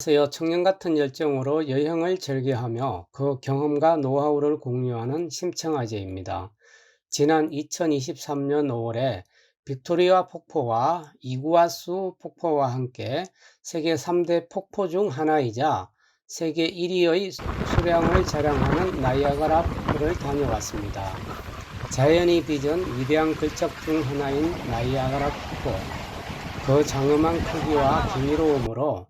안녕하세요. 청년 같은 열정으로 여행을 즐겨하며 그 경험과 노하우를 공유하는 심청아재입니다. 지난 2023년 5월에 빅토리아 폭포와 이구아수 폭포와 함께 세계 3대 폭포 중 하나이자 세계 1위의 수량을 자랑하는 나이아가라 폭포를 다녀왔습니다. 자연이 빚은 위대한 걸작 중 하나인 나이아가라 폭포. 그 장엄한 크기와 경이로움으로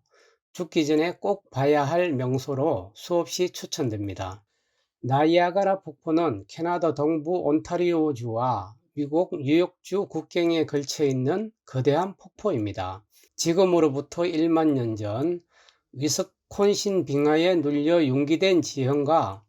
죽기 전에 꼭 봐야 할 명소로 수없이 추천됩니다. 나이아가라 폭포는 캐나다 동부 온타리오주와 미국 뉴욕주 국경에 걸쳐 있는 거대한 폭포입니다. 지금으로부터 1만 년 전 위스콘신 빙하에 눌려 융기된 지형과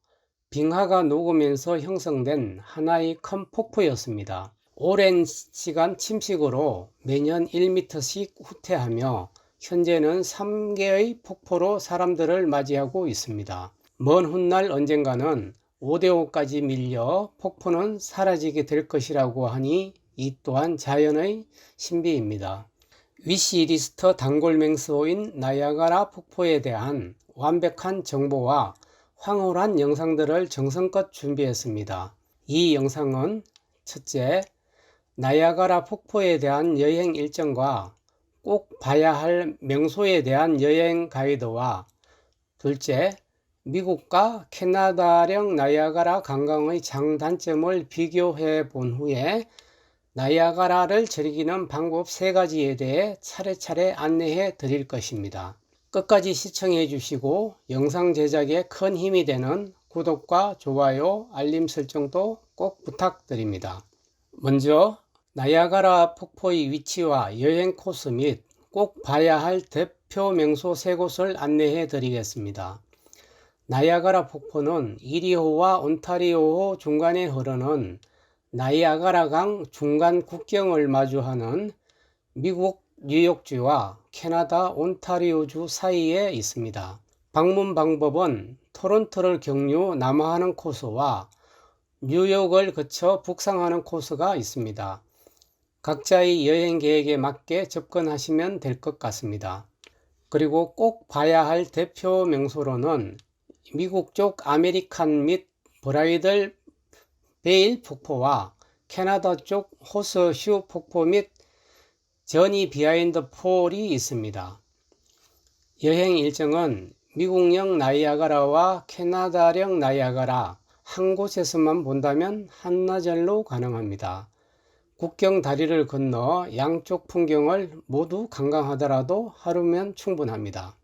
빙하가 녹으면서 형성된 하나의 큰 폭포였습니다. 오랜 시간 침식으로 매년 1m씩 후퇴하며 현재는 3개의 폭포로 사람들을 맞이하고 있습니다. 먼 훗날 언젠가는 5대5까지 밀려 폭포는 사라지게 될 것이라고 하니 이 또한 자연의 신비입니다. 위시리스트 단골 명소인 나이아가라 폭포에 대한 완벽한 정보와 황홀한 영상들을 정성껏 준비했습니다. 이 영상은 첫째, 나이아가라 폭포에 대한 여행 일정과 꼭 봐야 할 명소에 대한 여행 가이드와 둘째, 미국과 캐나다령 나이아가라 관광의 장단점을 비교해 본 후에 나이아가라를 즐기는 방법 3가지에 대해 차례차례 안내해 드릴 것입니다. 끝까지 시청해 주시고 영상 제작에 큰 힘이 되는 구독과 좋아요, 알림 설정도 꼭 부탁드립니다. 먼저 나이아가라 폭포의 위치와 여행 코스 및 꼭 봐야 할 대표 명소 3곳을 안내해 드리겠습니다. 나이아가라 폭포는 이리호와 온타리오호 중간에 흐르는 나이아가라강 중간 국경을 마주하는 미국 뉴욕주와 캐나다 온타리오주 사이에 있습니다. 방문 방법은 토론토를 경유 남하하는 코스와 뉴욕을 거쳐 북상하는 코스가 있습니다. 각자의 여행 계획에 맞게 접근하시면 될 것 같습니다. 그리고 꼭 봐야 할 대표 명소로는 미국 쪽 아메리칸 및 브라이덜 베일 폭포와 캐나다 쪽 호스슈 폭포 및 저니 비하인드 폴이 있습니다. 여행 일정은 미국령 나이아가라와 캐나다령 나이아가라 한 곳에서만 본다면 한나절로 가능합니다. 국경 다리를 건너 양쪽 풍경을 모두 관광하더라도 하루면 충분합니다.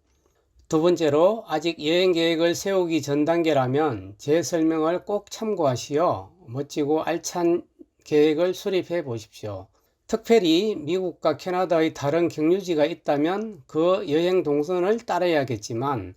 두 번째로, 아직 여행 계획을 세우기 전 단계라면 제 설명을 꼭 참고하시어 멋지고 알찬 계획을 수립해 보십시오. 특별히 미국과 캐나다의 다른 경유지가 있다면 그 여행 동선을 따라야겠지만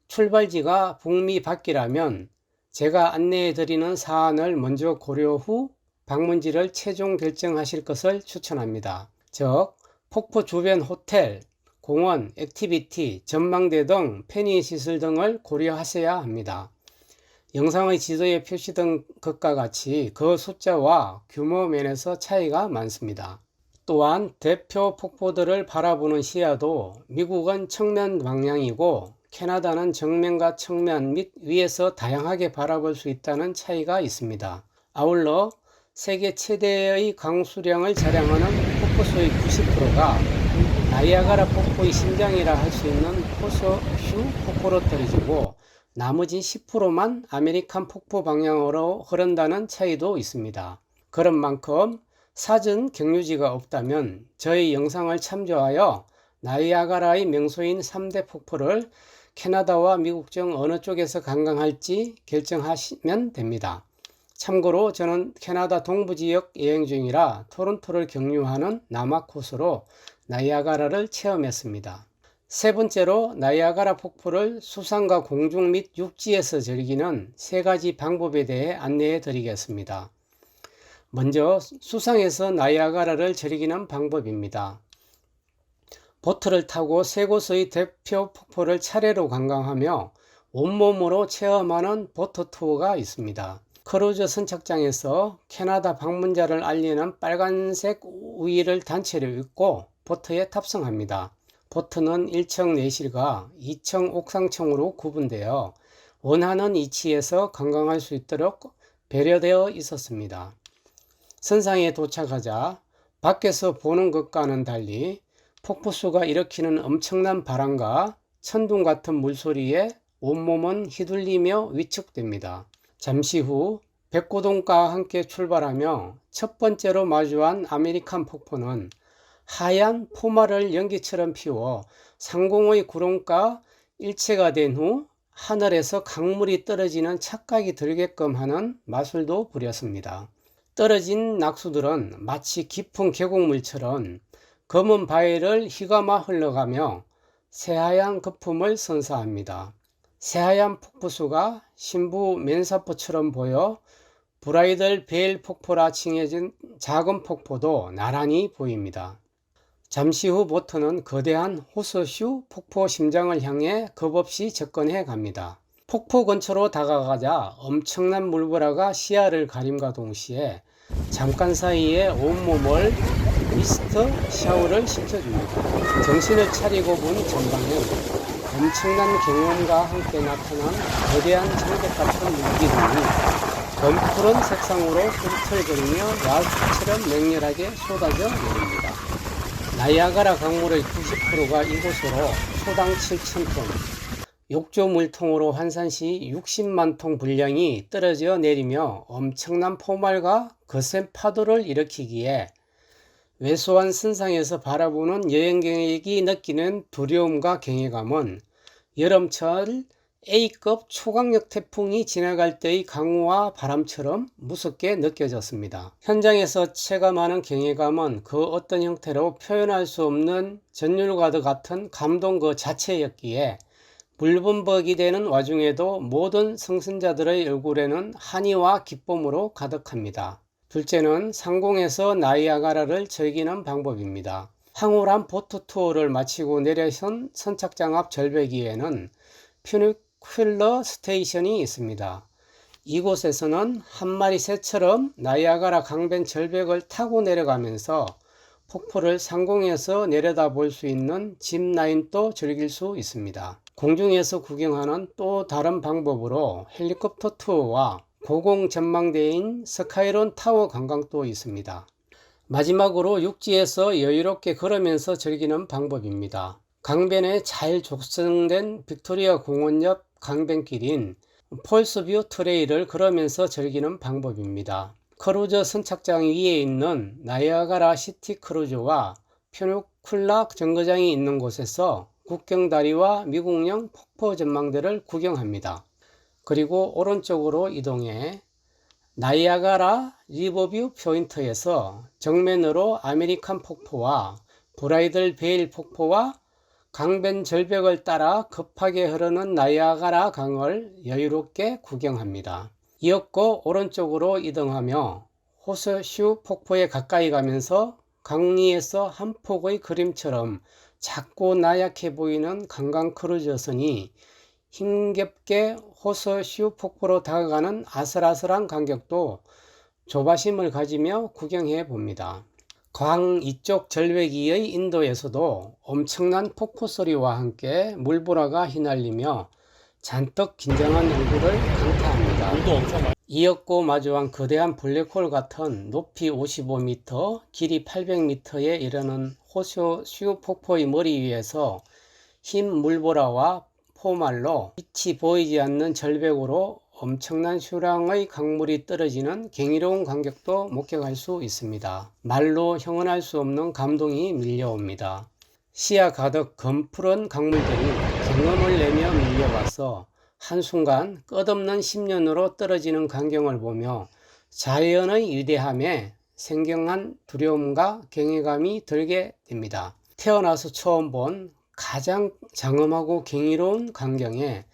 출발지가 북미 밖이라면 제가 안내해 드리는 사안을 먼저 고려 후 방문지를 최종 결정하실 것을 추천합니다. 즉, 폭포 주변 호텔, 공원, 액티비티, 전망대 등 편의시설 등을 고려하셔야 합니다. 영상의 지도에 표시된 것과 같이 그 숫자와 규모 면에서 차이가 많습니다. 또한 대표 폭포들을 바라보는 시야도 미국은 측면 방향이고 캐나다는 정면과 측면 및 위에서 다양하게 바라볼 수 있다는 차이가 있습니다. 아울러 세계 최대의 강수량을 자랑하는 폭포수의 90%가 나이아가라 폭포의 심장이라 할 수 있는 호스슈 폭포로 떨어지고 나머지 10%만 아메리칸 폭포 방향으로 흐른다는 차이도 있습니다. 그런 만큼 사전 경유지가 없다면 저희 영상을 참조하여 나이아가라의 명소인 3대 폭포를 캐나다와 미국 중 어느 쪽에서 관광할지 결정하시면 됩니다. 참고로 저는 캐나다 동부 지역 여행 중이라 토론토를 경유하는 남하 코스로 나이아가라를 체험했습니다. 세 번째로, 나이아가라 폭포를 수상과 공중 및 육지에서 즐기는 3가지 방법에 대해 안내해 드리겠습니다. 먼저 수상에서 나이아가라를 즐기는 방법입니다. 보트를 타고 3곳의 대표 폭포를 차례로 관광하며 온몸으로 체험하는 보트 투어가 있습니다. 크루즈 선착장에서 캐나다 방문자를 알리는 빨간색 우의를 단체로 입고 보트에 탑승합니다. 보트는 1층 내실과 2층 옥상층으로 구분되어 원하는 위치에서 관광할 수 있도록 배려되어 있었습니다. 선상에 도착하자 밖에서 보는 것과는 달리 폭포수가 일으키는 엄청난 바람과 천둥 같은 물소리에 온몸은 휘둘리며 위축됩니다. 잠시 후 백고동과 함께 출발하며 첫 번째로 마주한 아메리칸 폭포는 하얀 포말을 연기처럼 피워 상공의 구름과 일체가 된 후 하늘에서 강물이 떨어지는 착각이 들게끔 하는 마술도 부렸습니다. 떨어진 낙수들은 마치 깊은 계곡물처럼 검은 바위를 휘감아 흘러가며 새하얀 거품을 선사합니다. 새하얀 폭포수가 신부 맨사포처럼 보여 브라이덜 베일 폭포라 칭해진 작은 폭포도 나란히 보입니다. 잠시 후 보트는 거대한 호스슈 폭포 심장을 향해 겁없이 접근해 갑니다. 폭포 근처로 다가가자 엄청난 물보라가 시야를 가림과 동시에 잠깐 사이에 온몸을 미스트 샤워를 시켜줍니다. 정신을 차리고 본 전방엔 엄청난 경험과 함께 나타난 거대한 장벽 같은 물기둥이 검푸른 색상으로 꿈틀거리며 야수처럼 맹렬하게 쏟아져 내립니다. 나이아가라 강물의 90%가 이곳으로 소당 7,000톤, 욕조 물통으로 환산 시 60만 통 분량이 떨어져 내리며 엄청난 포말과 거센 파도를 일으키기에 왜소한 선상에서 바라보는 여행객이 느끼는 두려움과 경외감은 여름철 A급 초강력 태풍이 지나갈 때의 강우와 바람처럼 무섭게 느껴졌습니다. 현장에서 체감하는 경외감은 그 어떤 형태로 표현할 수 없는 전율과도 같은 감동 그 자체였기에 물범벅이 되는 와중에도 모든 성선자들의 얼굴에는 한의와 기쁨으로 가득합니다. 둘째는 상공에서 나이아가라를 즐기는 방법입니다. 황홀한 보트 투어를 마치고 내려선 선착장 앞 절벽 위에는 퓨니큘러 스테이션이 있습니다. 이곳에서는 한 마리 새처럼 나이아가라 강변 절벽을 타고 내려가면서 폭포를 상공에서 내려다볼 수 있는 짚라인도 즐길 수 있습니다. 공중에서 구경하는 또 다른 방법으로 헬리콥터 투어와 고공 전망대인 스카이론 타워 관광도 있습니다. 마지막으로 육지에서 여유롭게 걸으면서 즐기는 방법입니다. 강변에 잘 조성된 빅토리아 공원 옆 강변길인 폴스뷰 트레일을 걸으면서 즐기는 방법입니다. 크루저 선착장 위에 있는 나이아가라 시티 크루즈와 퓨니큘러 정거장이 있는 곳에서 국경다리와 미국령 폭포 전망대를 구경합니다. 그리고 오른쪽으로 이동해 나이아가라 리버뷰 포인트에서 정면으로 아메리칸 폭포와 브라이덜 베일 폭포와 강변 절벽을 따라 급하게 흐르는 나이아가라 강을 여유롭게 구경합니다. 이었고 오른쪽으로 이동하며 호스슈 폭포에 가까이 가면서 강 위에서 한 폭의 그림처럼 작고 나약해 보이는 관광 크루즈선이 힘겹게 호스슈 폭포로 다가가는 아슬아슬한 간격도 조바심을 가지며 구경해 봅니다. 강 이쪽 절벽 위의 인도에서도 엄청난 폭포 소리와 함께 물보라가 휘날리며 잔뜩 긴장한 얼굴을 강타합니다. 이었고 마주한 거대한 블랙홀 같은 높이 55m, 길이 800m에 이르는 호스슈 폭포의 머리 위에서 흰 물보라와 포말로 빛이 보이지 않는 절벽으로 엄청난 수량의 강물이 떨어지는 경이로운 광경도 목격할 수 있습니다. 말로 형언할 수 없는 감동이 밀려옵니다. 시야 가득 검푸른 강물들이 경음을 내며 밀려와서 한순간 끝없는 심연으로 떨어지는 광경을 보며 자연의 위대함에 생경한 두려움과 경외감이 들게 됩니다. 태어나서 처음 본 가장 장엄하고 경이로운 광경에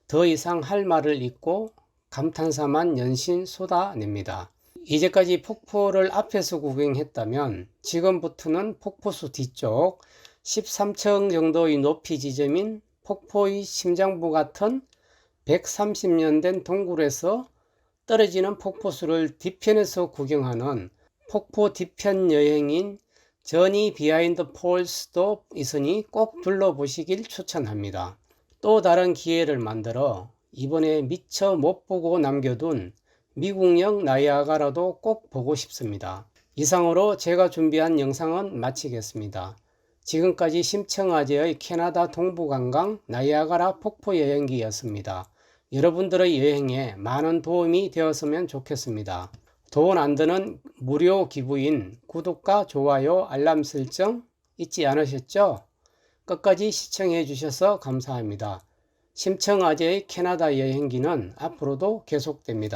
더 이상 할 말을 잊고 감탄사만 연신 쏟아냅니다. 이제까지 폭포를 앞에서 구경했다면 지금부터는 폭포수 뒤쪽 13층 정도의 높이 지점인 폭포의 심장부 같은 130년 된 동굴에서 떨어지는 폭포수를 뒤편에서 구경하는 폭포 뒤편 여행인 저니 비하인드 폴스도 있으니 꼭 둘러보시길 추천합니다. 또 다른 기회를 만들어 이번에 미처 못 보고 남겨둔 미국령 나이아가라도 꼭 보고 싶습니다. 이상으로 제가 준비한 영상은 마치겠습니다. 지금까지 심청아제의 캐나다 동부관광 나이아가라 폭포 여행기였습니다. 여러분들의 여행에 많은 도움이 되었으면 좋겠습니다. 돈 안 드는 무료 기부인 구독과 좋아요, 알람 설정 잊지 않으셨죠? 끝까지 시청해 주셔서 감사합니다. 심청아제의 캐나다 여행기는 앞으로도 계속됩니다.